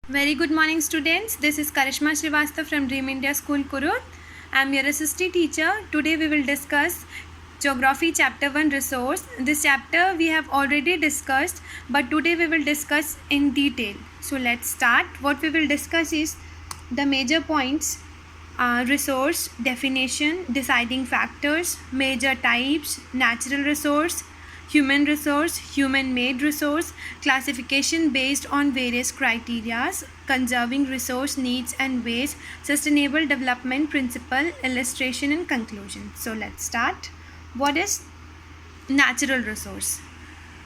Very good morning, students. This is Karishma Srivastava from Dream India School, Kurut. I am your assistant teacher. Today we will discuss Geography Chapter 1 Resource. This chapter we have already discussed, but today we will discuss in detail. So let's start. What we will discuss is the major points: resource, definition, deciding factors, major types, natural resource, human resource, human-made resource, classification based on various criteria, conserving resource needs and ways, sustainable development principle, illustration and conclusion. So let's start. What is natural resource?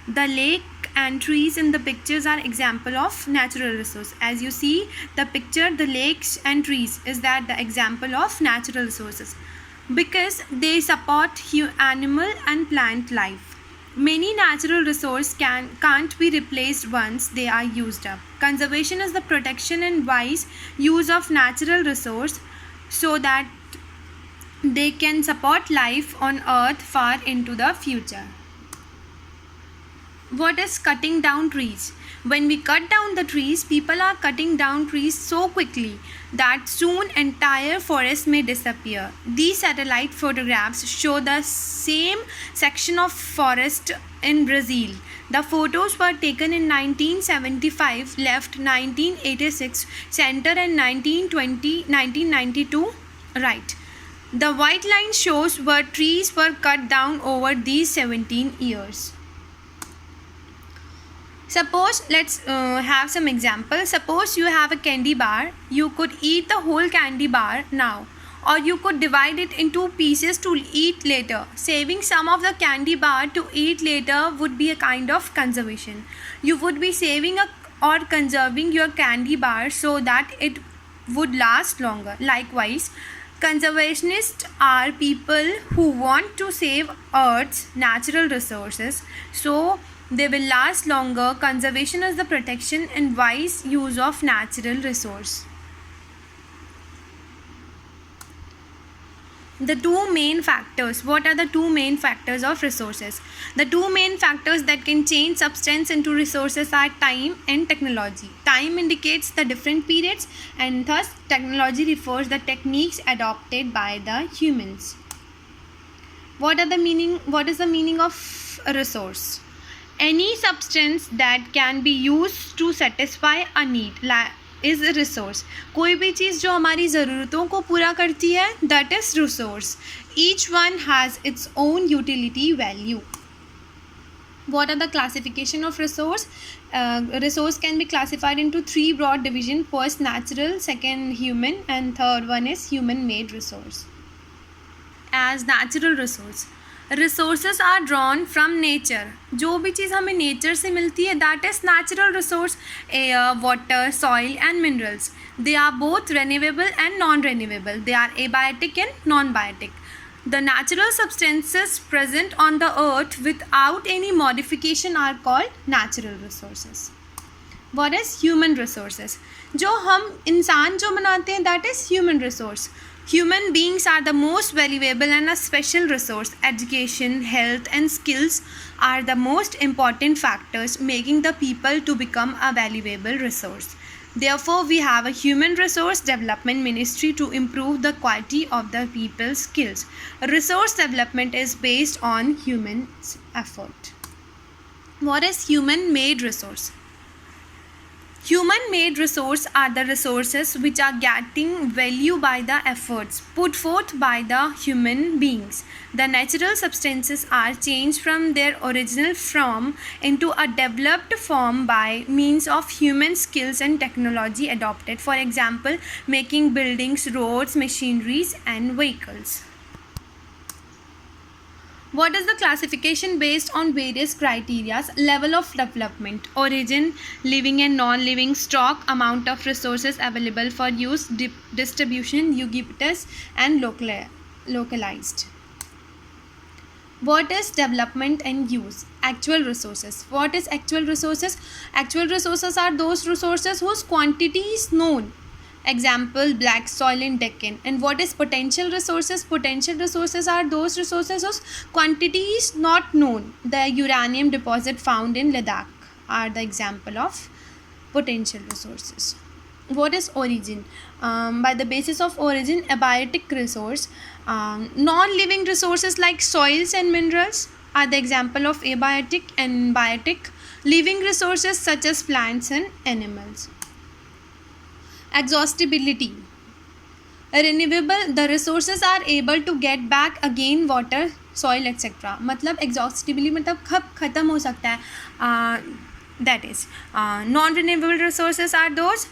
The lake and trees in the pictures are example of natural resource. As you see the picture, the lakes and trees is that the example of natural resources because they support animal and plant life. Many natural resources can't be replaced once they are used up. Conservation is the protection and wise use of natural resource so that they can support life on earth far into the future. What is cutting down trees? When we cut down the trees, people are cutting down trees so quickly that soon entire forest may disappear. These satellite photographs show the same section of forest in Brazil. The photos were taken in 1975, left 1986, center and 1992 right. The white line shows where trees were cut down over these 17 years. Suppose let's have some examples. Suppose you have a candy bar. You could eat the whole candy bar now, or you could divide it into pieces to eat later. Saving some of the candy bar to eat later would be a kind of conservation. You would be saving or conserving your candy bar so that it would last longer. Likewise, conservationists are people who want to save Earth's natural resources so they will last longer. Conservation is the protection and wise use of natural resource. The two main factors. What are the two main factors of resources? The two main factors that can change substance into resources are time and technology. Time indicates the different periods and thus technology refers the techniques adopted by the humans. What is the meaning of a resource? Any substance that can be used to satisfy a need is a resource. कोई भी चीज़ जो हमारी ज़रूरतों को पूरा करती है, that is resource. Each one has its own utility value. What are the classification of resource? Resource can be classified into three broad divisions. First natural, second human, and third one is human-made resource. As natural resource, resources are drawn from nature. जो भी चीज़ हमें nature से मिलती है, that is natural resource. Air, water, soil and minerals. They are both renewable and non-renewable. They are abiotic and non-biotic. The natural substances present on the earth without any modification are called natural resources. What is human resources? जो हम इंसान जो बनाते हैं, that is human resource. Human beings are the most valuable and a special resource. Education, health and skills are the most important factors making the people to become a valuable resource. Therefore, we have a human resource development ministry to improve the quality of the people's skills. Resource development is based on human effort. What is human-made resource? Human-made resources are the resources which are getting value by the efforts put forth by the human beings. The natural substances are changed from their original form into a developed form by means of human skills and technology adopted. For example, making buildings, roads, machineries and vehicles. What is the classification based on various criteria? Level of development, origin, living and non-living, stock, amount of resources available for use, distribution, ubiquitous and localized. What is development and use? Actual resources. What is actual resources? Actual resources are those resources whose quantity is known. Example, black soil in Deccan. And what is potential resources? Potential resources are those resources whose quantity is not known. The uranium deposit found in Ladakh are the example of potential resources. What is origin? By the basis of origin, abiotic resource, non-living resources like soils and minerals are the example of abiotic, and biotic living resources such as plants and animals. Exhaustibility. Renewable, the resources are able to get back again water, soil, etc. मतलब exhaustibility मतलब कब ख़त्म हो सकता है. That is, non-renewable resources are those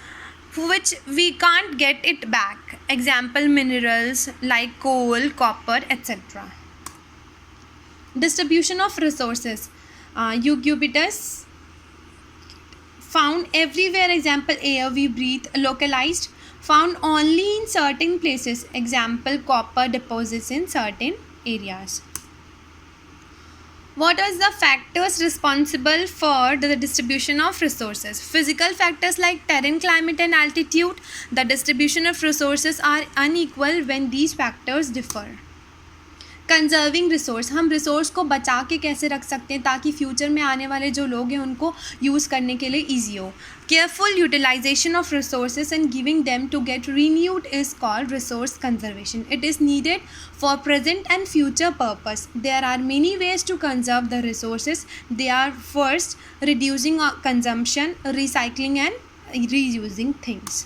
which we can't get it back. Example, minerals like coal, copper, etc. Distribution of resources. Ubiquitous, found everywhere. Example, air we breathe. Localized, found only in certain places. Example, copper deposits in certain areas. What are the factors responsible for the distribution of resources? Physical factors like terrain, climate and altitude. The distribution of resources are unequal when these factors differ. Conserving resource, हम resource को बचा के कैसे रख सकते हैं ताकि future में आने वाले जो लोग हैं उनको यूज़ करने के लिए ईजी हो. Careful utilization of resources and giving them to get renewed is called resource conservation. It is needed for present and future purpose. There are many ways to conserve the resources. They are first reducing consumption, recycling and reusing things.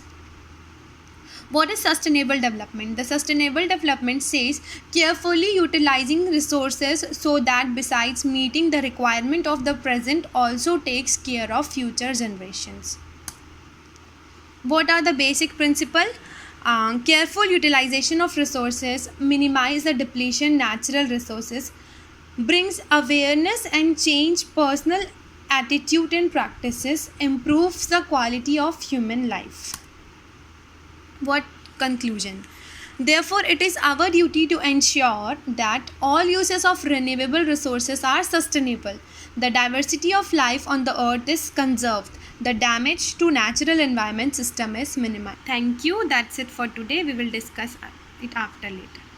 What is sustainable development? The sustainable development says carefully utilizing resources so that besides meeting the requirement of the present also takes care of future generations. What are the basic principles? Careful utilization of resources, minimize the depletion natural resources, brings awareness and change personal attitude and practices, improves the quality of human life. What conclusion? Therefore, it is our duty to ensure that all uses of renewable resources are sustainable. The diversity of life on the earth is conserved. The damage to natural environment system is minimized. Thank you. That's it for today. We will discuss it after later.